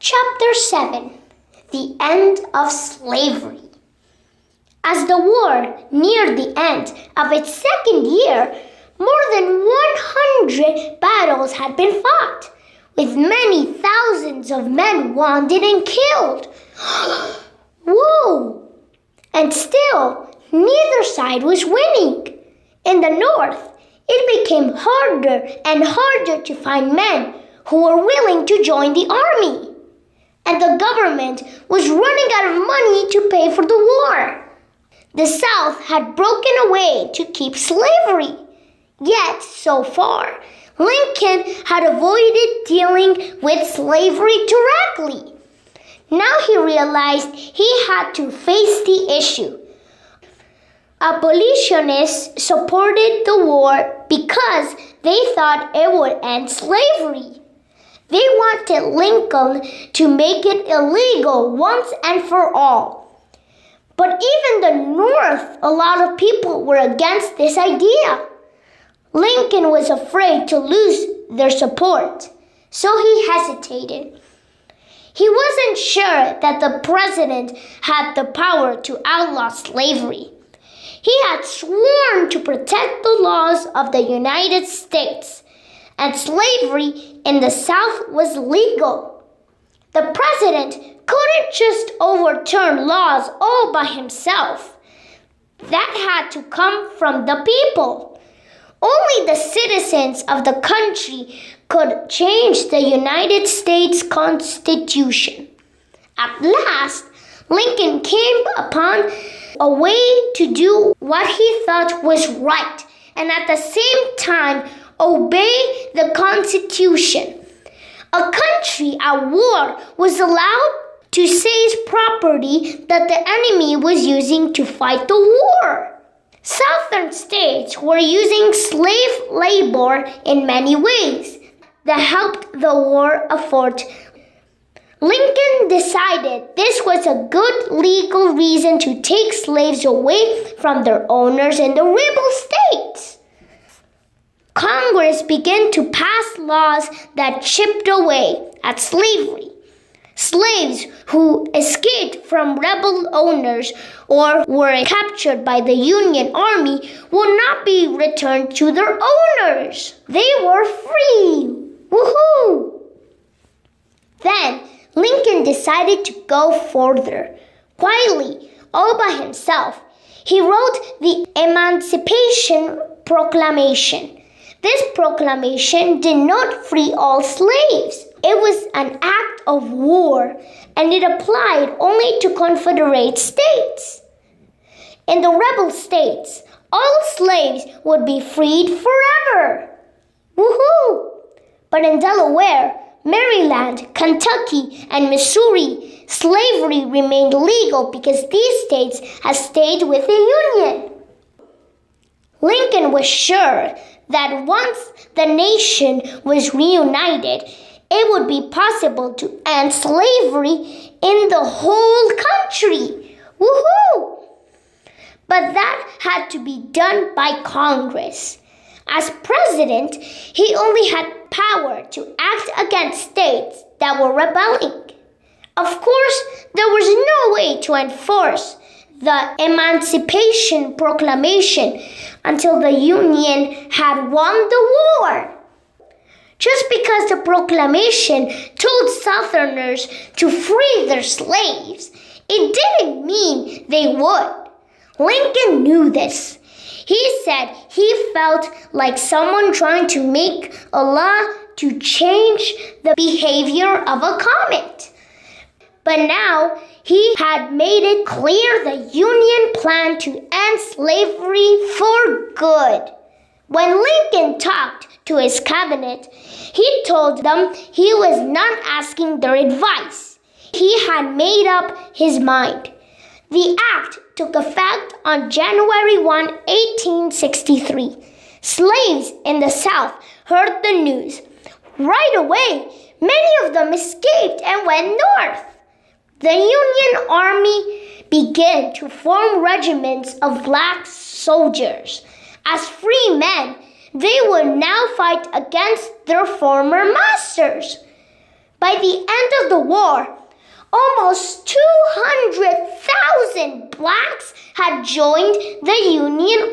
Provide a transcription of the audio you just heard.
Chapter 7. The End of Slavery. As the war neared the end of its second year, more than 100 battles had been fought, with many thousands of men wounded and killed. Whoa! And still, neither side was winning. In the north, it became harder and harder to find men who were willing to join the army. And the government was running out of money to pay for the war. The South had broken away to keep slavery. Yet, so far, Lincoln had avoided dealing with slavery directly. Now he realized he had to face the issue. Abolitionists supported the war because they thought it would end slavery. They wanted Lincoln to make it illegal once and for all. But even the North, a lot of people were against this idea. Lincoln was afraid to lose their support, so he hesitated. He wasn't sure that the president had the power to outlaw slavery. He had sworn to protect the laws of the United States, and slavery in the South was legal. The president couldn't just overturn laws all by himself. That had to come from the people. Only the citizens of the country could change the United States Constitution. At last, Lincoln came upon a way to do what he thought was right, and at the same time obey the Constitution. A country at war was allowed to seize property that the enemy was using to fight the war. Southern states were using slave labor in many ways that helped the war effort. Lincoln decided this was a good legal reason to take slaves away from their owners in the rebel states. Congress began to pass laws that chipped away at slavery. Slaves who escaped from rebel owners or were captured by the Union Army would not be returned to their owners. They were free. Woohoo! Then Lincoln decided to go further. Quietly, all by himself, he wrote the Emancipation Proclamation. This proclamation did not free all slaves. It was an act of war, and it applied only to Confederate states. In the rebel states, all slaves would be freed forever. Woohoo! But in Delaware, Maryland, Kentucky, and Missouri, slavery remained legal because these states had stayed with the Union. Lincoln was sure that once the nation was reunited, it would be possible to end slavery in the whole country. Woohoo! But that had to be done by Congress. As president, he only had power to act against states that were rebelling. Of course, there was no way to enforce the Emancipation Proclamation until the Union had won the war. Just because the proclamation told Southerners to free their slaves, it didn't mean they would. Lincoln knew this. He said he felt like someone trying to make a law to change the behavior of a comet. But now he had made it clear the Union planned to end slavery for good. When Lincoln talked to his cabinet, he told them he was not asking their advice. He had made up his mind. The act took effect on January 1, 1863. Slaves in the South heard the news. Right away, many of them escaped and went north. The Union Army began to form regiments of black soldiers. As free men, they would now fight against their former masters. By By the end of the war, almost 200,000 blacks had joined the Union